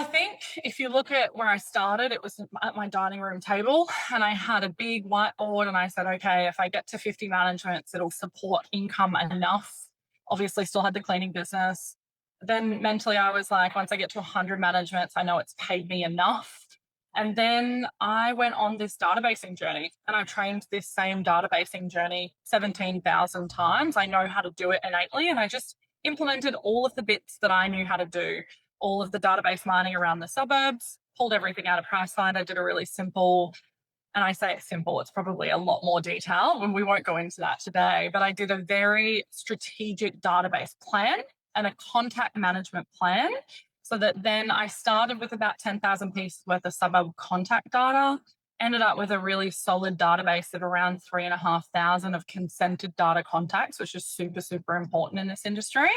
I think if you look at where I started, it was at my dining room table and I had a big whiteboard and I said, okay, if I get to 50 managements, it'll support income enough. Obviously, still had the cleaning business. Then mentally, I was like, once I get to 100 managements, I know it's paid me enough. And then I went on this databasing journey and I've trained this same databasing journey 17,000 times. I know how to do it innately. And I just implemented all of the bits that I knew how to do, all of the database mining around the suburbs, pulled everything out of Priceline. I did a really simple, and I say it's simple, it's probably a lot more detailed, and we won't go into that today, but I did a very strategic database plan and a contact management plan so that then I started with about 10,000 pieces worth of suburb contact data, ended up with a really solid database of around 3,500 of consented data contacts, which is super, super important in this industry.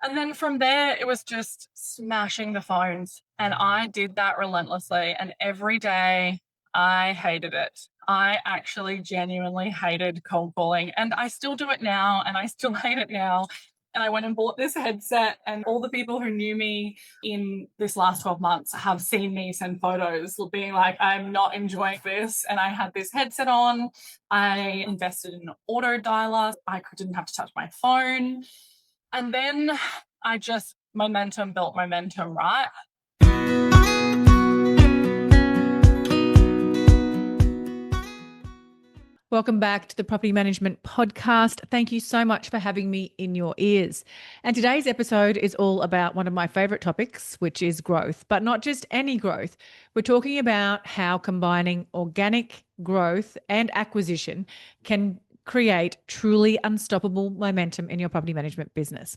And then from there, it was just smashing the phones. And I did that relentlessly. And every day I hated it. I actually genuinely hated cold calling. And I still do it now. And I still hate it now. And I went and bought this headset. And all the people who knew me in this last 12 months have seen me send photos being like, I'm not enjoying this. And I had this headset on. I invested in an auto dialer. I didn't have to touch my phone. And then I just momentum built momentum, right? Welcome back to the Property Management Podcast. Thank you so much for having me in your ears. And today's episode is all about one of my favorite topics, which is growth, but not just any growth. We're talking about how combining organic growth and acquisition can create truly unstoppable momentum in your property management business.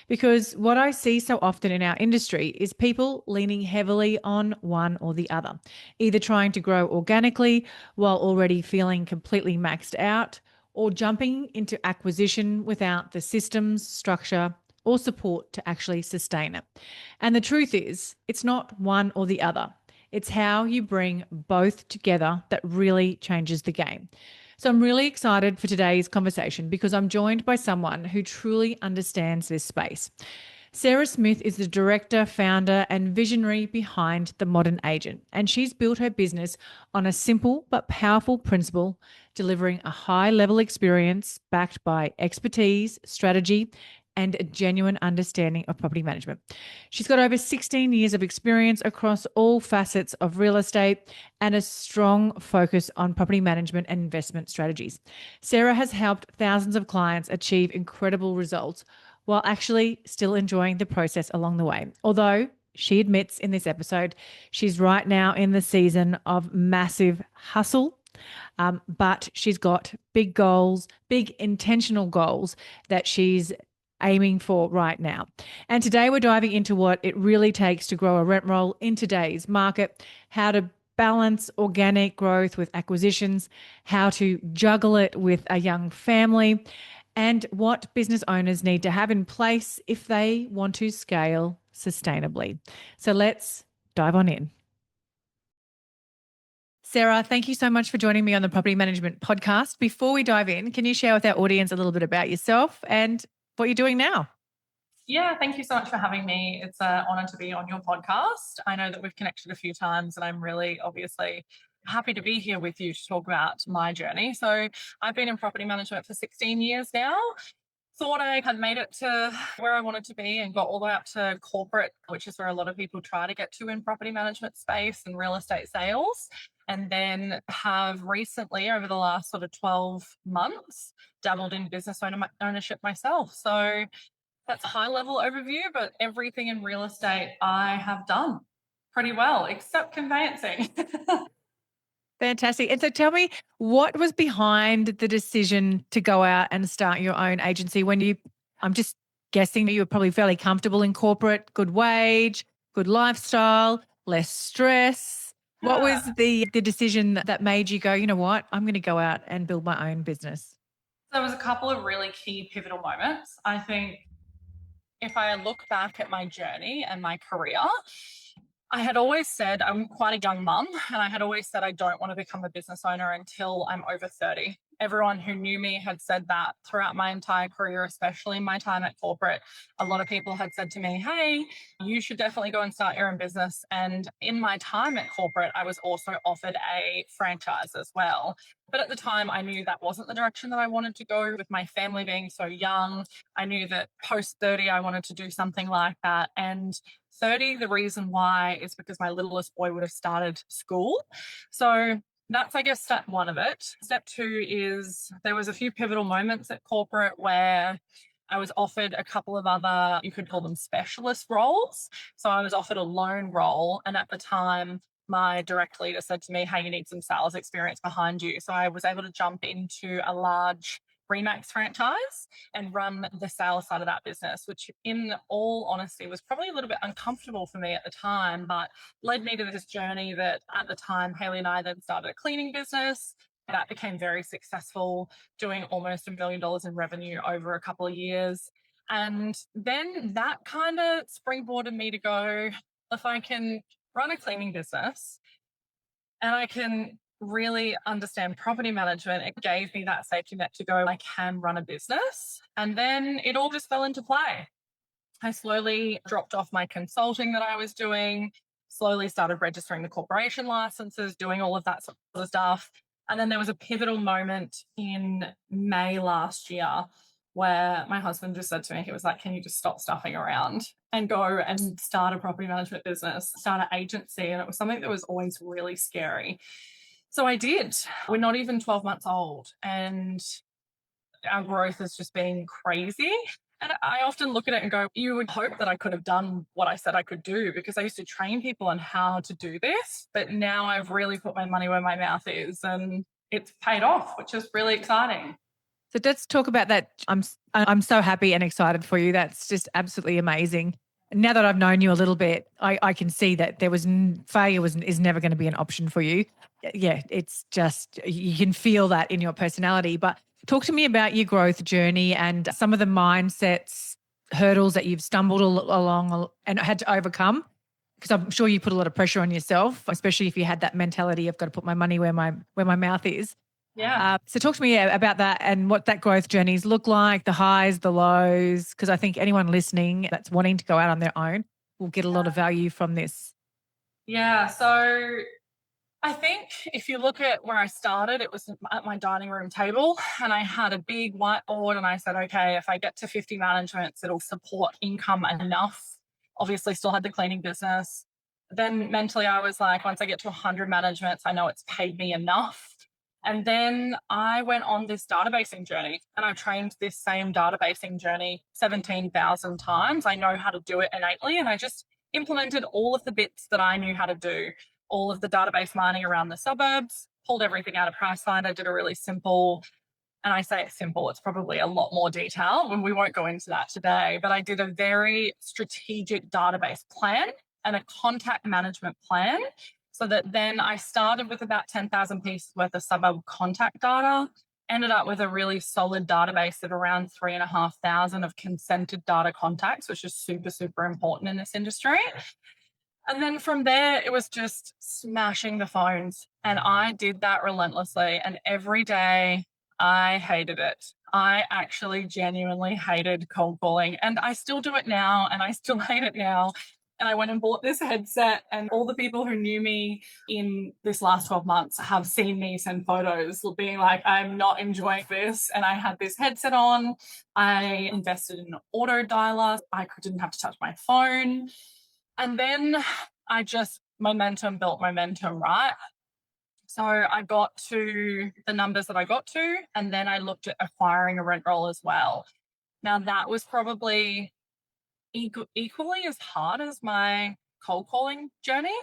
Because what I see so often in our industry is people leaning heavily on one or the other, either trying to grow organically while already feeling completely maxed out, or jumping into acquisition without the systems, structure, or support to actually sustain it. And the truth is, it's not one or the other. It's how you bring both together that really changes the game. So I'm really excited for today's conversation because I'm joined by someone who truly understands this space. Sarah Smith is the director, founder, and visionary behind The Modern Agent, and she's built her business on a simple but powerful principle, delivering a high-level experience backed by expertise, strategy, and a genuine understanding of property management. She's got over 16 years of experience across all facets of real estate and a strong focus on property management and investment strategies. Sarah has helped thousands of clients achieve incredible results while actually still enjoying the process along the way. Although she admits in this episode, she's right now in the season of massive hustle. But she's got big goals, big intentional goals that she's aiming for right now. And today we're diving into what it really takes to grow a rent roll in today's market, how to balance organic growth with acquisitions, how to juggle it with a young family, and what business owners need to have in place if they want to scale sustainably. So let's dive on in. Sarah, thank you so much for joining me on the Property Management Podcast. Before we dive in, can you share with our audience a little bit about yourself and what you're doing now? Yeah, thank you so much for having me. It's an honor to be on your podcast. I know that we've connected a few times and I'm really obviously happy to be here with you to talk about my journey. So I've been in property management for 16 years now. Thought I had made it to where I wanted to be and got all the way up to corporate, which is where a lot of people try to get to in property management space and real estate sales. And then have recently, over the last sort of 12 months, dabbled in business ownership myself. So that's a high level overview, but everything in real estate I have done pretty well, except conveyancing. Fantastic. And so tell me, what was behind the decision to go out and start your own agency I'm just guessing you were probably fairly comfortable in corporate, good wage, good lifestyle, less stress. What was the decision that made you go, you know what, I'm going to go out and build my own business? There was a couple of really key pivotal moments. I think if I look back at my journey and my career, I had always said, I'm quite a young mum, and I had always said I don't want to become a business owner until I'm over 30. everyone who knew me had said that throughout my entire career, especially my time at corporate. A lot of people had said to me, hey, you should definitely go and start your own business. And in my time at corporate, I was also offered a franchise as well. But at the time, I knew that wasn't the direction that I wanted to go with my family being so young. I knew that post 30, I wanted to do something like that. And 30, the reason why is because my littlest boy would have started school. So that's, I guess, step one of it. Step two is there was a few pivotal moments at corporate where I was offered a couple of other, you could call them specialist roles. So I was offered a loan role. And at the time, my direct leader said to me, hey, you need some sales experience behind you. So I was able to jump into a large Remax franchise and run the sales side of that business, which in all honesty was probably a little bit uncomfortable for me at the time, but led me to this journey that at the time, Haley and I then started a cleaning business. That became very successful, doing almost $1 million in revenue over a couple of years. And then that kind of springboarded me to go, if I can run a cleaning business and I can really understand property management, it gave me that safety net to go, I can run a business. And then it all just fell into play. I slowly dropped off my consulting that I was doing, slowly started registering the corporation licenses, doing all of that sort of stuff. And then there was a pivotal moment in May last year where my husband just said to me, he was like, can you just stop stuffing around and go and start a property management business, start an agency? And it was something that was always really scary. So I did. We're not even 12 months old, and our growth has just been crazy. And I often look at it and go, you would hope that I could have done what I said I could do, because I used to train people on how to do this. But now I've really put my money where my mouth is, and it's paid off, which is really exciting. So let's talk about that. I'm so happy and excited for you. That's just absolutely amazing. Now that I've known you a little bit, I can see that failure is never going to be an option for you. Yeah, it's just you can feel that in your personality. But talk to me about your growth journey and some of the mindsets, hurdles that you've stumbled along and had to overcome. Because I'm sure you put a lot of pressure on yourself, especially if you had that mentality of got to put my money where my mouth is. Yeah. So talk to me about that and what that growth journeys look like, the highs, the lows, because I think anyone listening that's wanting to go out on their own will get a lot of value from this. Yeah. So I think if you look at where I started, it was at my dining room table, and I had a big whiteboard, and I said, okay, if I get to 50 managements, it'll support income enough. Obviously, still had the cleaning business. Then mentally, I was like, once I get to 100 managements, I know it's paid me enough. And then I went on this databasing journey, and I've trained this same databasing journey 17,000 times. I know how to do it innately, and I just implemented all of the bits that I knew how to do, all of the database mining around the suburbs, pulled everything out of Pricefinder, did a really simple, and I say it's simple, it's probably a lot more detailed, and we won't go into that today, but I did a very strategic database plan and a contact management plan, so that then I started with about 10,000 pieces worth of suburb contact data, ended up with a really solid database of around 3,500 of consented data contacts, which is super, super important in this industry. And then from there, it was just smashing the phones. And I did that relentlessly. And every day I hated it. I actually genuinely hated cold calling. And I still do it now. And I still hate it now. And I went and bought this headset. And all the people who knew me in this last 12 months have seen me send photos being like, I'm not enjoying this. And I had this headset on. I invested in an auto dialer. I didn't have to touch my phone. And then I just momentum built momentum, right? So I got to the numbers that I got to, and then I looked at acquiring a rent roll as well. Now that was probably equally as hard as my cold calling journey,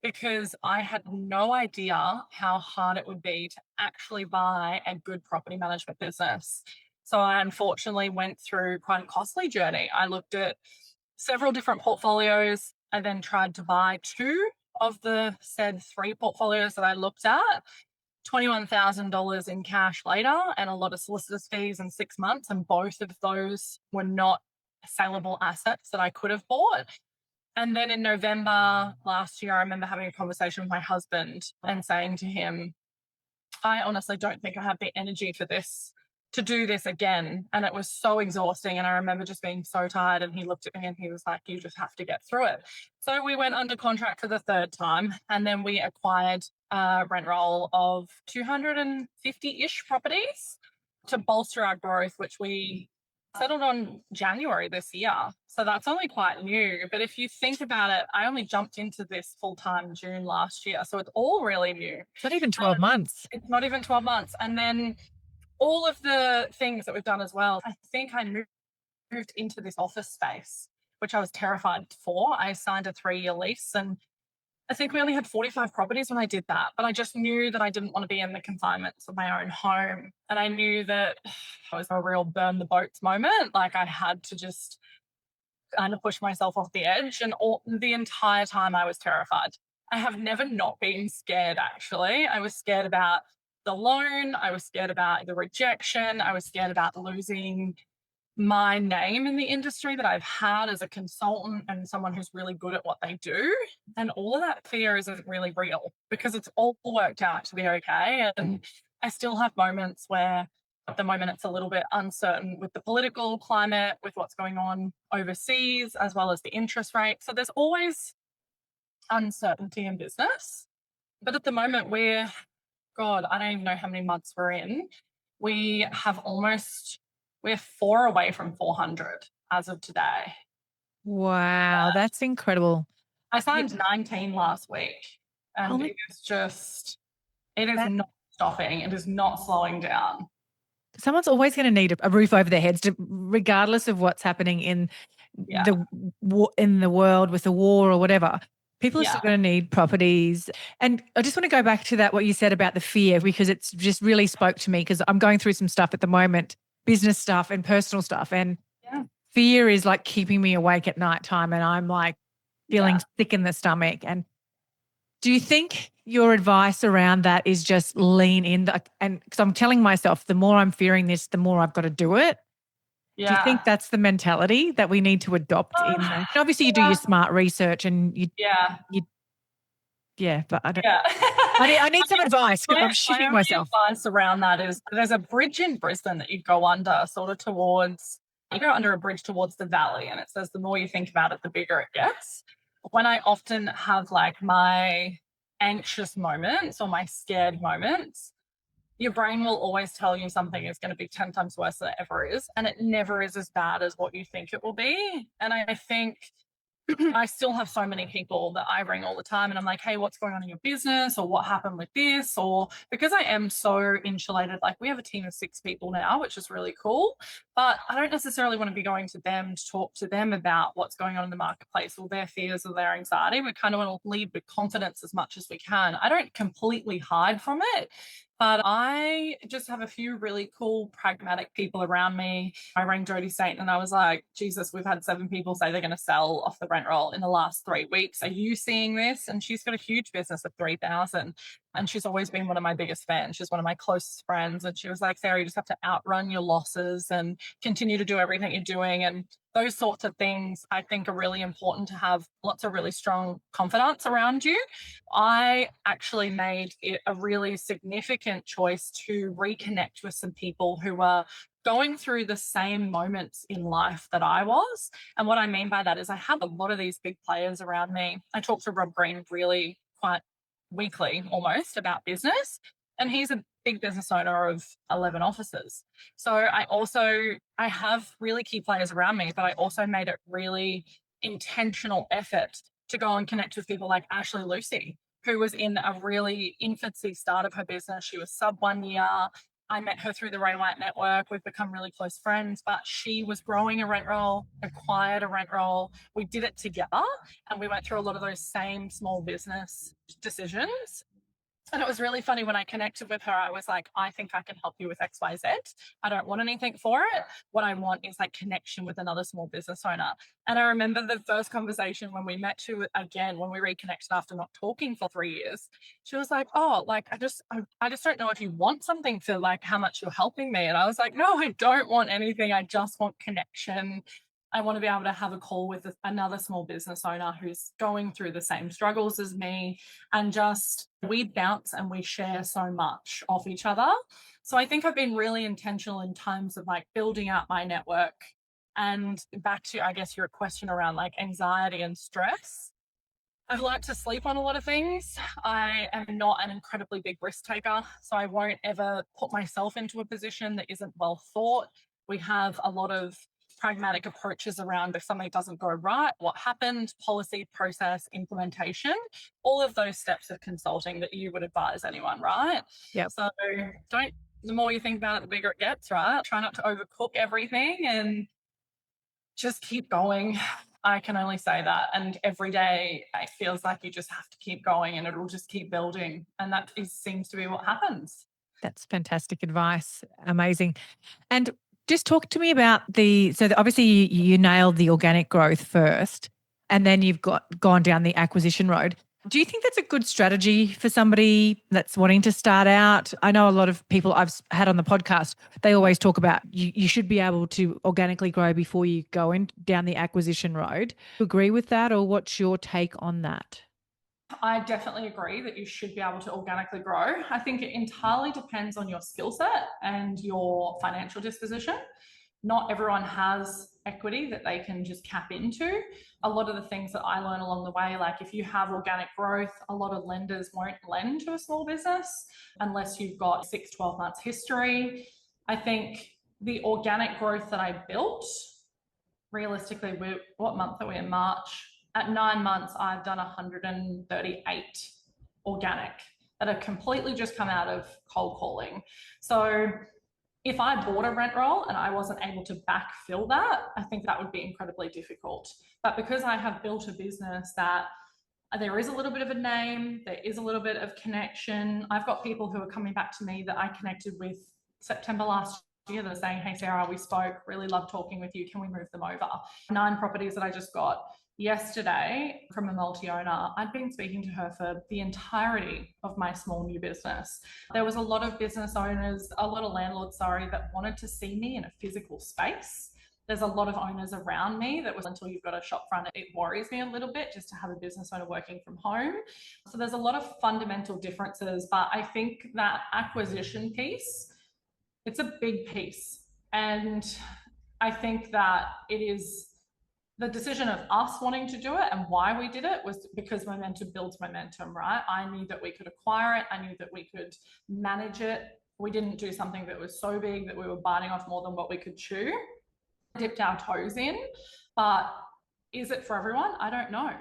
because I had no idea how hard it would be to actually buy a good property management business. So I unfortunately went through quite a costly journey. I looked at several different portfolios. I then tried to buy two of the said three portfolios that I looked at, $21,000 in cash later, and a lot of solicitor's fees in 6 months. And both of those were not saleable assets that I could have bought. And then in November last year, I remember having a conversation with my husband and saying to him, I honestly don't think I have the energy for this, to do this again. And it was so exhausting. And I remember just being so tired. And he looked at me and he was like, you just have to get through it. So we went under contract for the third time. And then we acquired a rent roll of 250 ish properties to bolster our growth, which we settled on January this year. So that's only quite new. But if you think about it, I only jumped into this full time June last year. So it's all really new. It's not even 12 months. It's not even 12 months. And then all of the things that we've done as well, I think I moved into this office space, which I was terrified for. I signed a 3-year lease, and I think we only had 45 properties when I did that. But I just knew that I didn't want to be in the confinements of my own home. And I knew that it was a real burn the boats moment. Like I had to just kind of push myself off the edge. And the entire time I was terrified. I have never not been scared, actually. I was scared about the loan. I was scared about the rejection. I was scared about losing my name in the industry that I've had as a consultant and someone who's really good at what they do. And all of that fear isn't really real because it's all worked out to be okay. And I still have moments where at the moment it's a little bit uncertain with the political climate, with what's going on overseas, as well as the interest rate. So there's always uncertainty in business. But at the moment, God, I don't even know how many months we're in. We're 4 away from 400 as of today. Wow, that's incredible. I signed 19 last week, and it is not stopping. It is not slowing down. Someone's always going to need a roof over their heads, regardless of what's happening in the world with the war or whatever. People are still going to need properties. And I just want to go back to that, what you said about the fear, because it's just really spoke to me because I'm going through some stuff at the moment, business stuff and personal stuff. And fear is like keeping me awake at nighttime, and I'm like feeling sick in the stomach. And do you think your advice around that is just lean in? And because I'm telling myself, the more I'm fearing this, the more I've got to do it. Yeah. Do you think that's the mentality that we need to adopt in there? Obviously, you do your smart research and but I don't. Yeah. I need some advice because I'm shitting myself. Advice around that is there's a bridge in Brisbane that you go under, you go under a bridge towards the valley, and it says the more you think about it, the bigger it gets. When I often have like my anxious moments or my scared moments, your brain will always tell you something is going to be 10 times worse than it ever is. And it never is as bad as what you think it will be. And I think I still have so many people that I ring all the time and I'm like, hey, what's going on in your business? Or what happened with this? Or because I am so insulated, like we have a team of 6 people now, which is really cool. But I don't necessarily want to be going to them to talk to them about what's going on in the marketplace or their fears or their anxiety. We kind of want to lead with confidence as much as we can. I don't completely hide from it. But I just have a few really cool, pragmatic people around me. I rang Jodie Saint and I was like, Jesus, we've had 7 people say they're going to sell off the rent roll in the last 3 weeks. Are you seeing this? And she's got a huge business of 3,000. And she's always been one of my biggest fans. She's one of my closest friends. And she was like, Sarah, you just have to outrun your losses and continue to do everything you're doing. And those sorts of things I think are really important to have lots of really strong confidence around you. I actually made it a really significant choice to reconnect with some people who were going through the same moments in life that I was. And what I mean by that is I have a lot of these big players around me. I talk to Rob Green really quite weekly almost about business. And he's a big business owner of 11 offices. So I have really key players around me, but I also made it really intentional effort to go and connect with people like Ashley Lucy, who was in a really infancy start of her business. She was sub 1 year. I met her through the Ray White network. We've become really close friends, but she was growing a rent roll, acquired a rent roll. We did it together and we went through a lot of those same small business decisions. And it was really funny when I connected with her. I was like, I think I can help you with XYZ. I don't want anything for it. What I want is like connection with another small business owner. And I remember the first conversation when we met when we reconnected after not talking for 3 years, she was like, oh, like, I just don't know if you want something for like how much you're helping me. And I was like, no, I don't want anything. I just want connection. I want to be able to have a call with another small business owner who's going through the same struggles as me, and just we bounce and we share so much off each other. So I think I've been really intentional in terms of like building out my network. And back to, I guess, your question around like anxiety and stress. I've learnt to sleep on a lot of things. I am not an incredibly big risk taker, so I won't ever put myself into a position that isn't well thought. We have a lot of pragmatic approaches around if something doesn't go right, what happened, policy, process, implementation, all of those steps of consulting that you would advise anyone, right? Yep. So don't, the more you think about it, the bigger it gets, right? Try not to overcook everything and just keep going. I can only say that. And every day it feels like you just have to keep going and it'll just keep building. And seems to be what happens. That's fantastic advice. Amazing. And just talk to me about obviously you nailed the organic growth first, and then you've gone down the acquisition road. Do you think that's a good strategy for somebody that's wanting to start out? I know a lot of people I've had on the podcast, they always talk about you should be able to organically grow before you go down the acquisition road. Do you agree with that, or what's your take on that? I definitely agree that you should be able to organically grow. I think it entirely depends on your skill set and your financial disposition. Not everyone has equity that they can just cap into. A lot of the things that I learn along the way, like if you have organic growth, a lot of lenders won't lend to a small business unless you've got 6, 12 months history. I think the organic growth that I built, realistically, what month are we in? March. At 9 months, I've done 138 organic that have completely just come out of cold calling. So if I bought a rent roll and I wasn't able to backfill that, I think that would be incredibly difficult. But because I have built a business that there is a little bit of a name, there is a little bit of connection. I've got people who are coming back to me that I connected with September last year that are saying, hey, Sarah, we spoke, really love talking with you. Can we move them over? 9 properties that I just got yesterday from a multi-owner. I'd been speaking to her for the entirety of my small new business. There was a lot of business owners, a lot of landlords, that wanted to see me in a physical space. There's a lot of owners around me that was until you've got a shop front, it worries me a little bit just to have a business owner working from home. So there's a lot of fundamental differences, but I think that acquisition piece, it's a big piece. And I think that it is the decision of us wanting to do it, and why we did it was because momentum builds momentum, right? I knew that we could acquire it. I knew that we could manage it. We didn't do something that was so big that we were biting off more than what we could chew. Dipped our toes in, but is it for everyone? I don't know.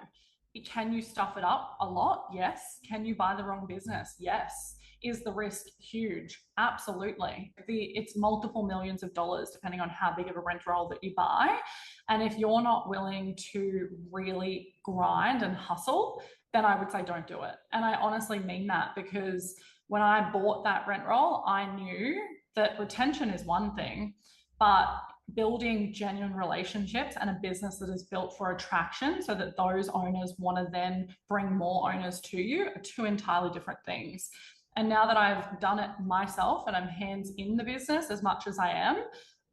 Can you stuff it up a lot? Yes. Can you buy the wrong business? Yes. Is the risk huge? Absolutely. It's multiple millions of dollars depending on how big of a rent roll that you buy. And if you're not willing to really grind and hustle, then I would say don't do it. And I honestly mean that, because when I bought that rent roll, I knew that retention is one thing, but building genuine relationships and a business that is built for attraction so that those owners want to then bring more owners to you are two entirely different things. And now that I've done it myself and I'm hands in the business as much as I am,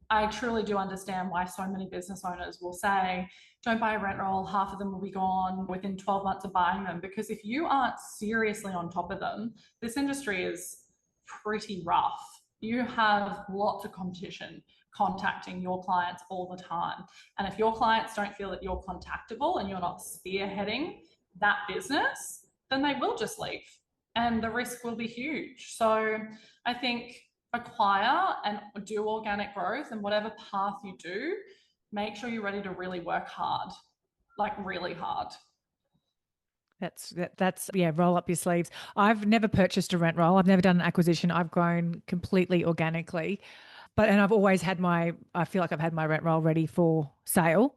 I truly do understand why so many business owners will say, don't buy a rent roll, half of them will be gone within 12 months of buying them. Because if you aren't seriously on top of them, this industry is pretty rough. You have lots of competition contacting your clients all the time. And if your clients don't feel that you're contactable and you're not spearheading that business, then they will just leave and the risk will be huge. So I think acquire and do organic growth, and whatever path you do, make sure you're ready to really work hard, like really hard. That's roll up your sleeves. I've never purchased a rent roll. I've never done an acquisition. I've grown completely organically. And I feel like I've had my rent roll ready for sale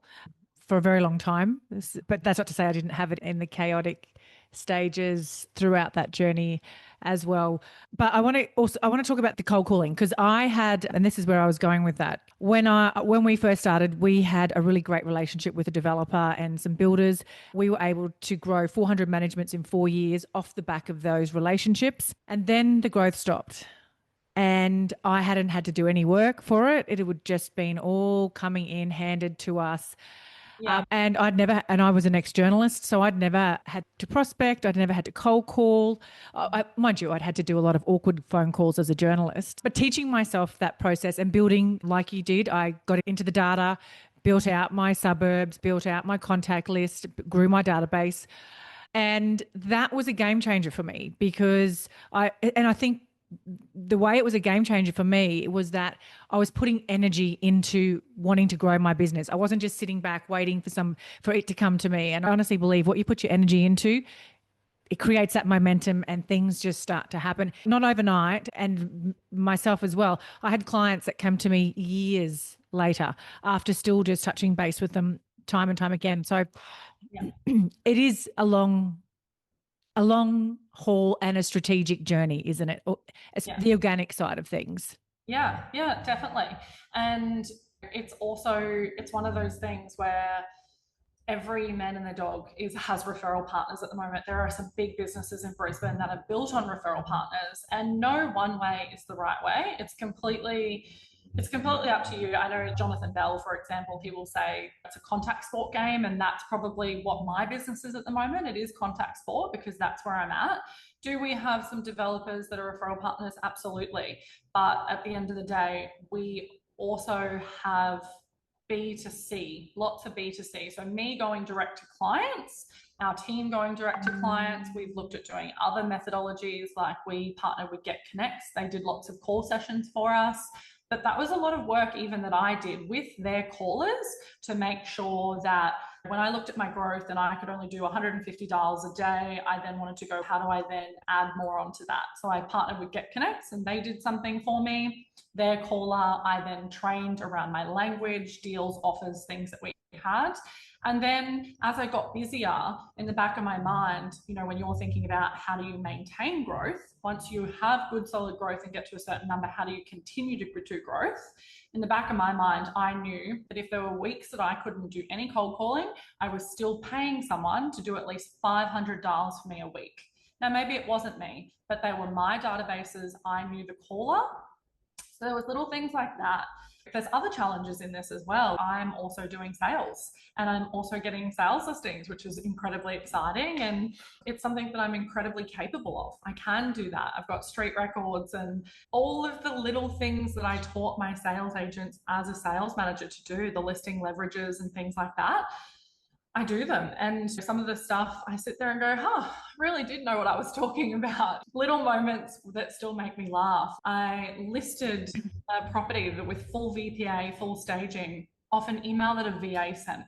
for a very long time. But that's not to say I didn't have it in the chaotic stages throughout that journey as well. But I want to talk about the cold calling, because and this is where I was going with that. When we first started, we had a really great relationship with a developer and some builders. We were able to grow 400 managements in 4 years off the back of those relationships. And then the growth stopped. and I hadn't had to do any work for it. It would just been all coming in, handed to us. Yeah. And I was an ex-journalist, so I'd never had to prospect. I'd never had to cold call. Mind you, I'd had to do a lot of awkward phone calls as a journalist. But teaching myself that process and building like you did, I got into the data, built out my suburbs, built out my contact list, grew my database. And that was a game changer for me because I think the way it was a game changer for me was that I was putting energy into wanting to grow my business. I wasn't just sitting back waiting for it to come to me. And I honestly believe what you put your energy into, it creates that momentum and things just start to happen. Not overnight, and myself as well. I had clients that came to me years later after still just touching base with them time and time again. So Yeah. it is a long haul and a strategic journey, isn't it? It's Yeah. the organic side of things. Yeah, yeah, definitely. And it's one of those things where every man and their dog has referral partners at the moment. There are some big businesses in Brisbane that are built on referral partners, and no one way is the right way. It's completely up to you. I know Jonathan Bell, for example, he will say it's a contact sport game, and that's probably what my business is at the moment. It is contact sport because that's where I'm at. Do we have some developers that are referral partners? Absolutely. But at the end of the day, we also have B2C, lots of B2C. So me going direct to clients, our team going direct to clients. We've looked at doing other methodologies, like we partnered with Get Connects. They did lots of call sessions for us. But that was a lot of work even that I did with their callers to make sure that when I looked at my growth and I could only do 150 dials a day, I then wanted to go, how do I then add more onto that? So I partnered with Get Connects and they did something for me. Their caller, I then trained around my language, deals, offers, things that we had. And then as I got busier, in the back of my mind, when you're thinking about how do you maintain growth, once you have good solid growth and get to a certain number, how do you continue to do growth? In the back of my mind, I knew that if there were weeks that I couldn't do any cold calling, I was still paying someone to do at least 500 dials for me a week. Now, maybe it wasn't me, but they were my databases. I knew the caller. So there was little things like that. There's other challenges in this as well. I'm also doing sales and I'm also getting sales listings, which is incredibly exciting. And it's something that I'm incredibly capable of. I can do that. I've got street records and all of the little things that I taught my sales agents as a sales manager to do, the listing leverages and things like that. I do them. And some of the stuff I sit there and go, I really did know what I was talking about. Little moments that still make me laugh. I listed a property with full VPA, full staging off an email that a VA sent.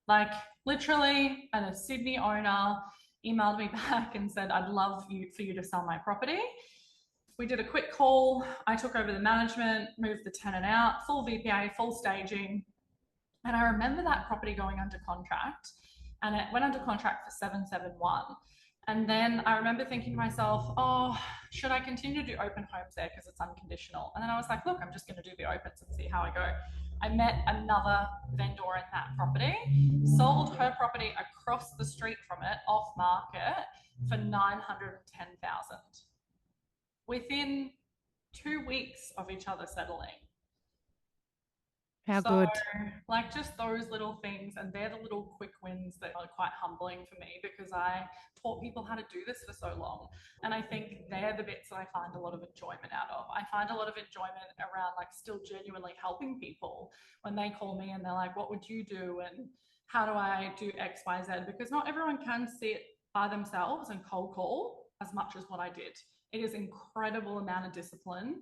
Like literally, and a Sydney owner emailed me back and said, I'd love for you to sell my property. We did a quick call. I took over the management, moved the tenant out, full VPA, full staging. And I remember that property going under contract, and it went under contract for 771. And then I remember thinking to myself, should I continue to do open homes there because it's unconditional? And then I was like, look, I'm just going to do the opens and see how I go. I met another vendor in that property, sold her property across the street from it, off market, for 910,000 within 2 weeks of each other settling. How good. Like just those little things, and they're the little quick wins that are quite humbling for me because I taught people how to do this for so long. And I think they're the bits that I find a lot of enjoyment out of. I find a lot of enjoyment around like still genuinely helping people when they call me and they're like, what would you do? And how do I do X, Y, Z? Because not everyone can sit by themselves and cold call as much as what I did. It is incredible amount of discipline,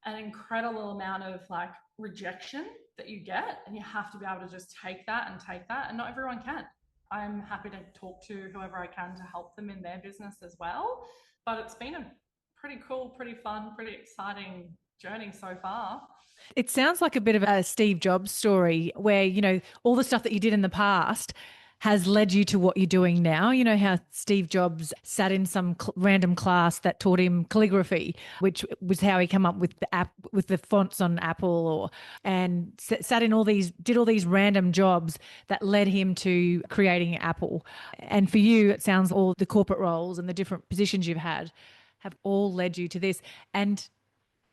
an incredible amount of like rejection that you get, and you have to be able to just take that, and not everyone can. I'm happy to talk to whoever I can to help them in their business as well, but it's been a pretty cool, pretty fun, pretty exciting journey so far. It sounds like a bit of a Steve Jobs story where, all the stuff that you did in the past has led you to what you're doing now. You know how Steve Jobs sat in some random class that taught him calligraphy, which was how he came up with the app, with the fonts on Apple, and sat in did all these random jobs that led him to creating Apple. And for you, it sounds all the corporate roles and the different positions you've had have all led you to this. And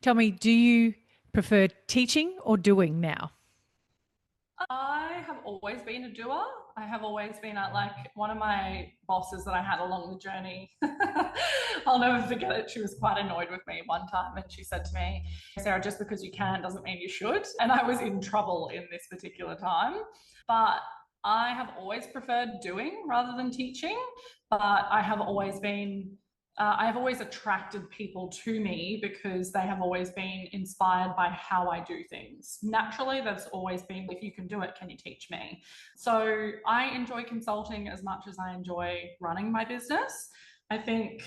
Tell me, do you prefer teaching or doing now? I have always been a doer. I have always been at like one of my bosses that I had along the journey. I'll never forget it. She was quite annoyed with me one time and she said to me, Sarah, just because you can doesn't mean you should. And I was in trouble in this particular time. But I have always preferred doing rather than teaching. But I have always attracted people to me because they have always been inspired by how I do things. Naturally, that's always been, if you can do it, can you teach me? So I enjoy consulting as much as I enjoy running my business. I think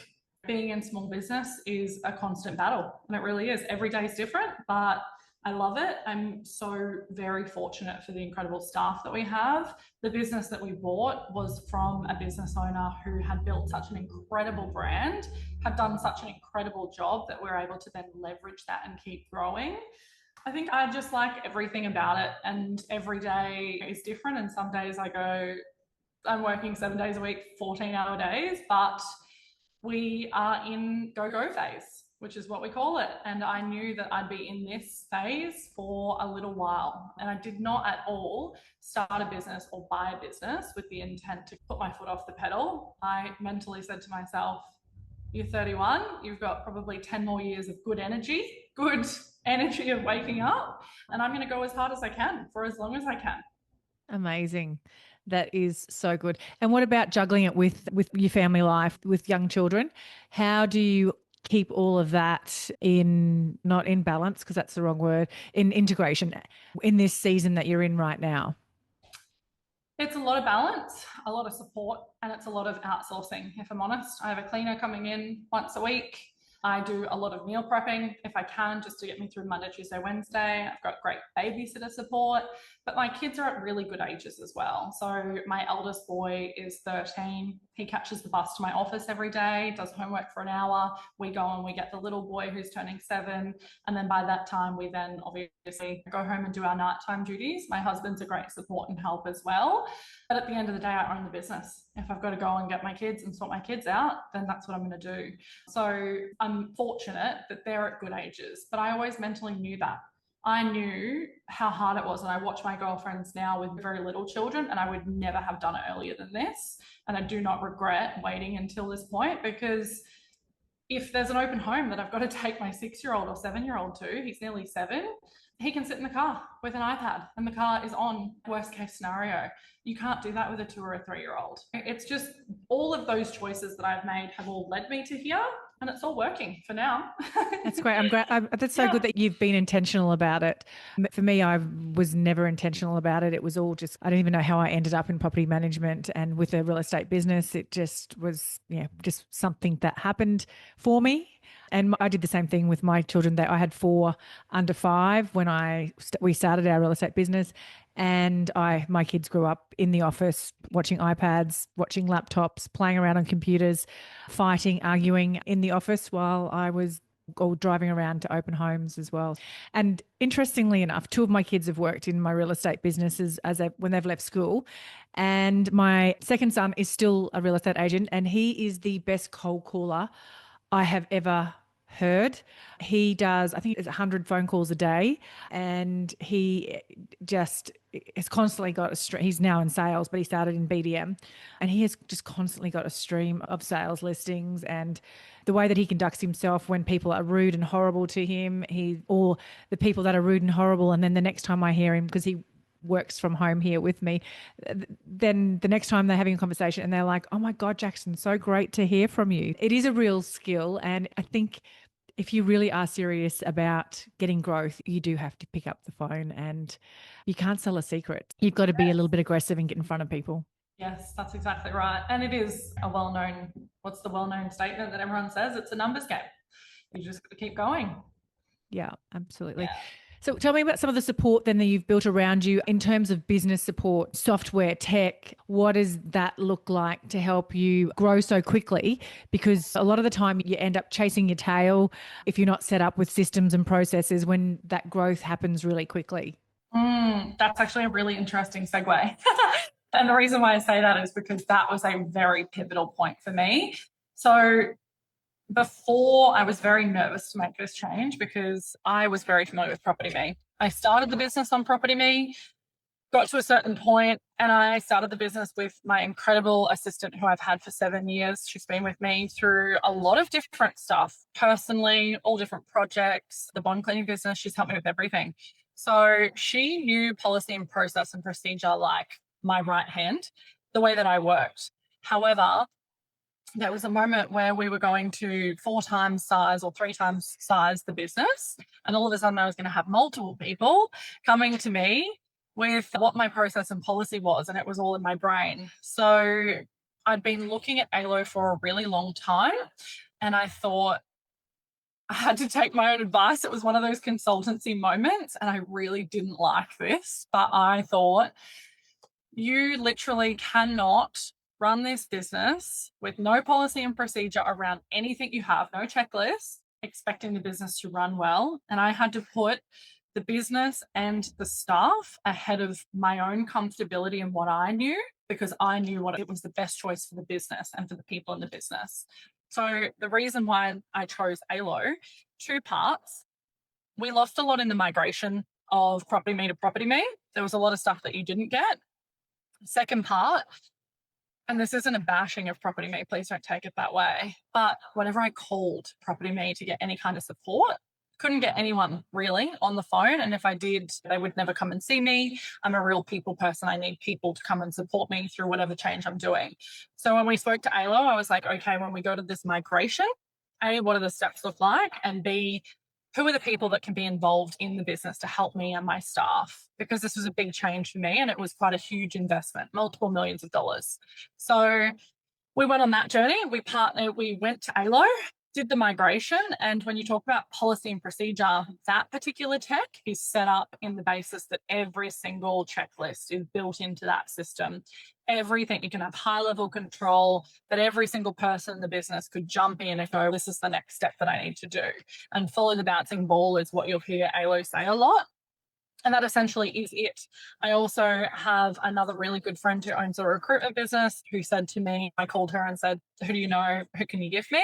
being in small business is a constant battle, and it really is. Every day is different, but I love it. I'm so very fortunate for the incredible staff that we have. The business that we bought was from a business owner who had built such an incredible brand, had done such an incredible job that we're able to then leverage that and keep growing. I think I just like everything about it, and every day is different. And some days I'm working 7 days a week, 14-hour days, but we are in go-go phase, which is what we call it. And I knew that I'd be in this phase for a little while. And I did not at all start a business or buy a business with the intent to put my foot off the pedal. I mentally said to myself, you're 31, you've got probably 10 more years of good energy of waking up. And I'm going to go as hard as I can for as long as I can. Amazing. That is so good. And what about juggling it with your family life, with young children? How do you keep all of that in, not in balance, because that's the wrong word, in integration in this season that you're in right now? It's a lot of balance, a lot of support, and it's a lot of outsourcing, if I'm honest. I have a cleaner coming in once a week. I do a lot of meal prepping if I can, just to get me through Monday, Tuesday, Wednesday. I've got great babysitter support, but my kids are at really good ages as well. So my eldest boy is 13. He catches the bus to my office every day, does homework for an hour. We go and we get the little boy who's turning 7. And then by that time, we then obviously go home and do our nighttime duties. My husband's a great support and help as well. But at the end of the day, I own the business. If I've got to go and get my kids and sort my kids out, then that's what I'm going to do. So I'm fortunate that they're at good ages, but I always mentally knew that. I knew how hard it was. And I watch my girlfriends now with very little children, and I would never have done it earlier than this. And I do not regret waiting until this point, because if there's an open home that I've got to take my 6-year-old or 7-year-old to, he's nearly 7, he can sit in the car with an iPad and the car is on, worst case scenario. You can't do that with a 2 or a 3-year-old. It's just all of those choices that I've made have all led me to here, and it's all working for now. That's great. I'm glad. That's so good that you've been intentional about it. For me, I was never intentional about it. It was all just, I don't even know how I ended up in property management and with a real estate business. It just was, just something that happened for me. And I did the same thing with my children. I had 4 under 5 when we started our real estate business, and my kids grew up in the office watching iPads, watching laptops, playing around on computers, fighting, arguing in the office while I was driving around to open homes as well. And interestingly enough, 2 of my kids have worked in my real estate businesses when they've left school. And my second son is still a real estate agent, and he is the best cold caller I have ever heard. He does, I think it's 100 phone calls a day, and he just has constantly got he's now in sales, but he started in BDM, and he has just constantly got a stream of sales listings. And the way that he conducts himself when people are rude and horrible to him, or the people that are rude and horrible, and then the next time I hear him, because he works from home here with me, then the next time they're having a conversation and they're like, oh my God, Jackson, so great to hear from you. It is a real skill. And I think if you really are serious about getting growth, you do have to pick up the phone, and you can't sell a secret. You've got to be a little bit aggressive and get in front of people. Yes, that's exactly right. And it is a well-known, what's the well-known statement that everyone says? It's a numbers game. You just got to keep going. Yeah, absolutely. Yeah. So tell me about some of the support then that you've built around you in terms of business support, software, tech. What does that look like to help you grow so quickly? Because a lot of the time you end up chasing your tail if you're not set up with systems and processes when that growth happens really quickly. That's actually a really interesting segue. And the reason why I say that is because that was a very pivotal point for me. So before I was very nervous to make this change because I was very familiar with Property Me. I started the business on Property Me, got to a certain point, and I started the business with my incredible assistant who I've had for 7 years. She's been with me through a lot of different stuff, personally, all different projects, the bond cleaning business. She's helped me with everything. So she knew policy and process and procedure like my right hand, the way that I worked. However, there was a moment where we were going to 4 times size or 3 times size the business. And all of a sudden, I was going to have multiple people coming to me with what my process and policy was. And it was all in my brain. So I'd been looking at ALO for a really long time. And I thought I had to take my own advice. It was one of those consultancy moments. And I really didn't like this. But I thought, you literally cannot run this business with no policy and procedure around anything you have, no checklist, expecting the business to run well. And I had to put the business and the staff ahead of my own comfortability and what I knew, because I knew what it was the best choice for the business and for the people in the business. So the reason why I chose ALO, 2 parts. We lost a lot in the migration of Property Me to Property Me. There was a lot of stuff that you didn't get. Second part, and this isn't a bashing of Property Me, please don't take it that way, but whenever I called Property Me to get any kind of support, couldn't get anyone really on the phone. And if I did, they would never come and see me. I'm a real people person. I need people to come and support me through whatever change I'm doing. So when we spoke to ALO, I was like, okay, when we go to this migration, A, what do the steps look like? And B, who are the people that can be involved in the business to help me and my staff? Because this was a big change for me and it was quite a huge investment, multiple millions of dollars. So we went on that journey. We partnered, we went to ALO, did the migration. And when you talk about policy and procedure, that particular tech is set up in the basis that every single checklist is built into that system. Everything, you can have high level control, that every single person in the business could jump in and go, this is the next step that I need to do. And follow the bouncing ball is what you'll hear ALO say a lot. And that essentially is it. I also have another really good friend who owns a recruitment business who said to me, I called her and said, who do you know? Who can you give me?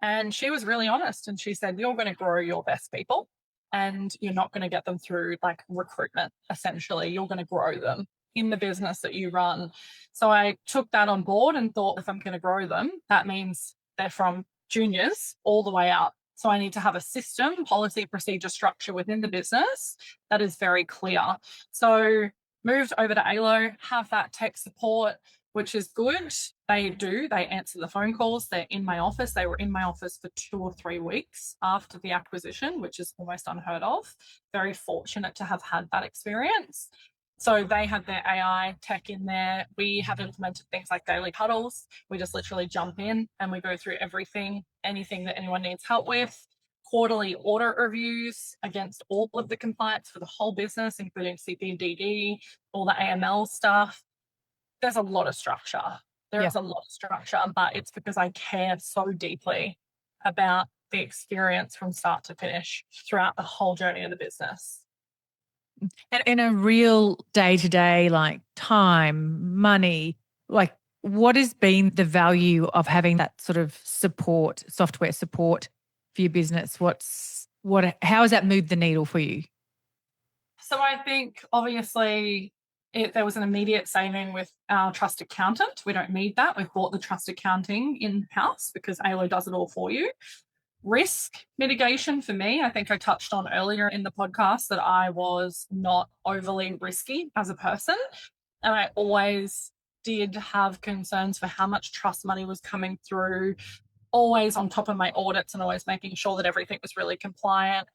And she was really honest. And she said, you're going to grow your best people and you're not going to get them through like recruitment, essentially. You're going to grow them in the business that you run. So I took that on board and thought, if I'm going to grow them, that means they're from juniors all the way up. So I need to have a system, policy, procedure, structure within the business that is very clear. So moved over to ALO, have that tech support, which is good. They answer the phone calls. They're in my office. They were in my office for 2 or 3 weeks after the acquisition, which is almost unheard of. Very fortunate to have had that experience. So they had their AI tech in there. We have implemented things like daily huddles. We just literally jump in and we go through everything, anything that anyone needs help with. Quarterly audit reviews against all of the compliance for the whole business, including CPDD, all the AML stuff. There's a lot of structure. There is a lot of structure, but it's because I care so deeply about the experience from start to finish throughout the whole journey of the business. And in a real day-to-day, like time, money, like what has been the value of having that sort of support, software support for your business? How has that moved the needle for you? So I think obviously there was an immediate saving with our trust accountant. We don't need that. We've bought the trust accounting in-house because ALO does it all for you. Risk mitigation for me, I think I touched on earlier in the podcast that I was not overly risky as a person. And I always did have concerns for how much trust money was coming through, always on top of my audits and always making sure that everything was really compliant.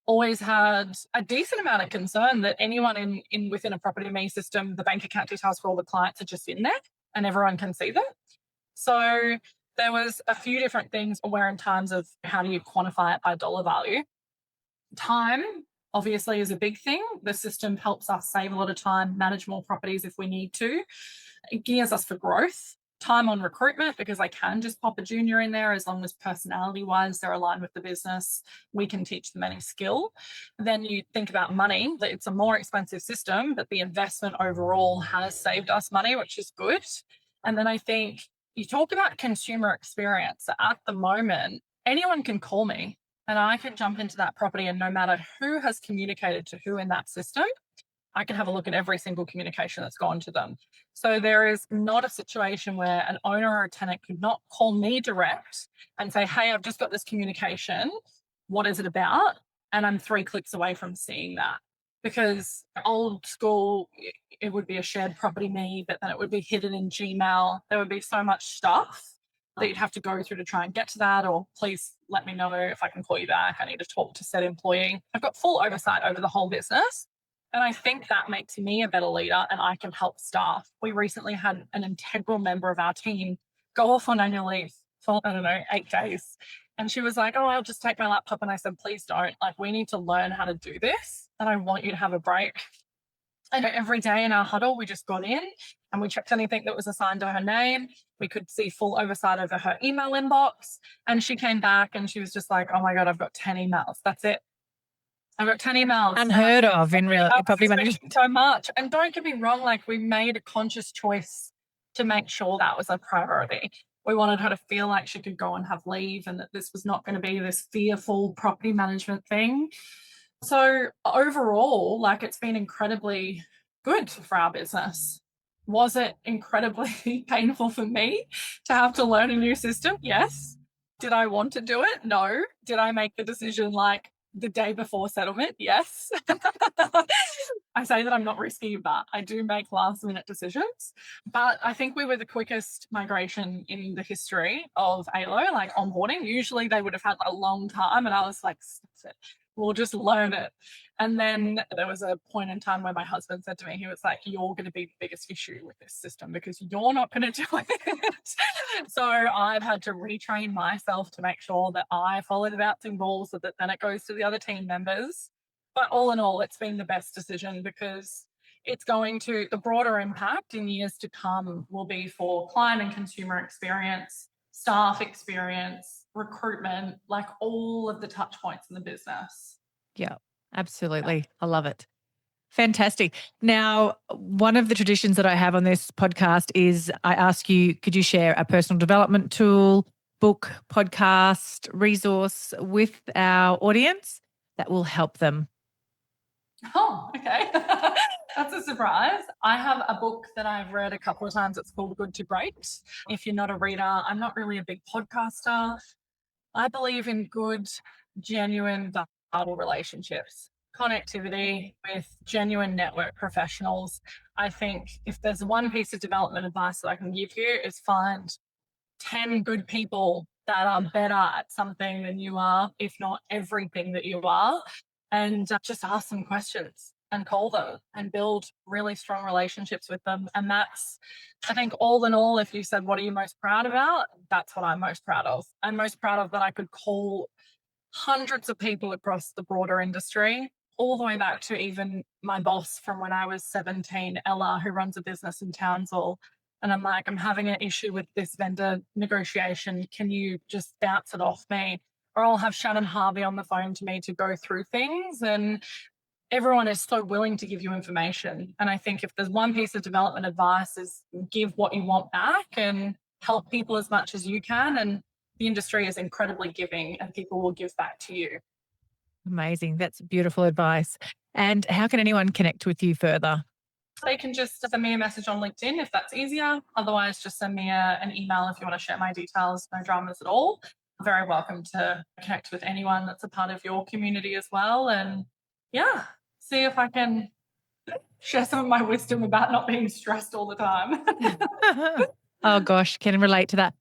Always had a decent amount of concern that anyone in within a Property Me system, the bank account details for all the clients are just in there and everyone can see them. So there was a few different things where in terms of how do you quantify it by dollar value. Time obviously is a big thing. The system helps us save a lot of time, manage more properties if we need to. It gears us for growth. Time on recruitment, because I can just pop a junior in there as long as personality wise they're aligned with the business. We can teach them any skill. Then you think about money, that it's a more expensive system, but the investment overall has saved us money, which is good. And then I think you talk about consumer experience. At the moment, anyone can call me and I can jump into that property, and no matter who has communicated to who in that system, I can have a look at every single communication that's gone to them. So there is not a situation where an owner or a tenant could not call me direct and say, hey, I've just got this communication. What is it about? And I'm 3 clicks away from seeing that. Because old school, it would be a shared property me, but then it would be hidden in Gmail. There would be so much stuff that you'd have to go through to try and get to that, or please let me know if I can call you back. I need to talk to said employee. I've got full oversight over the whole business. And I think that makes me a better leader, and I can help staff. We recently had an integral member of our team go off on annual leave for, 8 days. And she was like, oh, I'll just take my laptop. And I said, please don't. Like, we need to learn how to do this. And I want you to have a break. And every day in our huddle, we just got in and we checked anything that was assigned to her name. We could see full oversight over her email inbox. And she came back and she was just like, oh my God, I've got 10 emails. That's it. I've got 10 emails. Unheard of in real property management. So much. And don't get me wrong, like, we made a conscious choice to make sure that was a priority. We wanted her to feel like she could go and have leave, and that this was not going to be this fearful property management thing. So overall, like, it's been incredibly good for our business. Was it incredibly painful for me to have to learn a new system? Yes. Did I want to do it? No. Did I make the decision like the day before settlement? Yes. I say that I'm not risky, but I do make last minute decisions. But I think we were the quickest migration in the history of ALO, like onboarding. Usually they would have had a long time, and I was like, we'll just learn it. And then there was a point in time where my husband said to me, he was like, you're going to be the biggest issue with this system because you're not going to do it. So I've had to retrain myself to make sure that I follow the bouncing ball so that then it goes to the other team members. But all in all, it's been the best decision because it's going to, the broader impact in years to come will be for client and consumer experience, staff experience, recruitment, like all of the touch points in the business. Yeah, absolutely. I love it. Fantastic. Now, one of the traditions that I have on this podcast is I ask you, could you share a personal development tool, book, podcast, resource with our audience that will help them? Oh, okay. That's a surprise. I have a book that I've read a couple of times. It's called Good to Great. If you're not a reader, I'm not really a big podcaster. I believe in good, genuine, vital relationships, connectivity with genuine network professionals. I think if there's one piece of development advice that I can give you is find 10 good people that are better at something than you are, if not everything that you are, and just ask them questions and call them and build really strong relationships with them. And that's, I think, all in all, if you said, what are you most proud about? That's what I'm most proud of. I'm most proud of that I could call hundreds of people across the broader industry, all the way back to even my boss from when I was 17, Ella, who runs a business in Townsville. And I'm like, I'm having an issue with this vendor negotiation. Can you just bounce it off me? Or I'll have Shannon Harvey on the phone to me to go through things. And everyone is so willing to give you information. And I think if there's one piece of development advice is give what you want back and help people as much as you can. And the industry is incredibly giving and people will give back to you. Amazing. That's beautiful advice. And how can anyone connect with you further? They can just send me a message on LinkedIn if that's easier. Otherwise, just send me an email if you want to share my details. No dramas at all. I'm very welcome to connect with anyone that's a part of your community as well. And yeah, see if I can share some of my wisdom about not being stressed all the time. Oh gosh, can relate to that.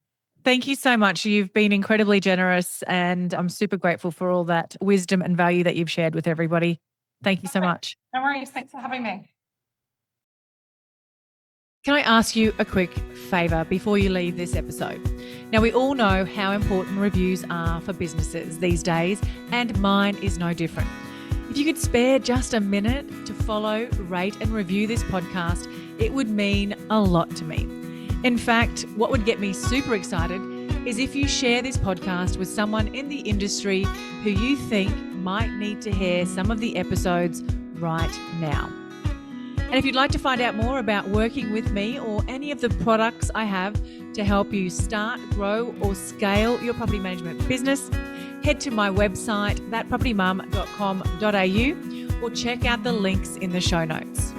Thank you so much. You've been incredibly generous and I'm super grateful for all that wisdom and value that you've shared with everybody. Thank you so much. No worries. Thanks for having me. Can I ask you a quick favour before you leave this episode? Now, we all know how important reviews are for businesses these days, and mine is no different. If you could spare just a minute to follow, rate and review this podcast, it would mean a lot to me. In fact, what would get me super excited is if you share this podcast with someone in the industry who you think might need to hear some of the episodes right now. And if you'd like to find out more about working with me or any of the products I have to help you start, grow, or scale your property management business, head to my website, thatpropertymum.com.au, or check out the links in the show notes.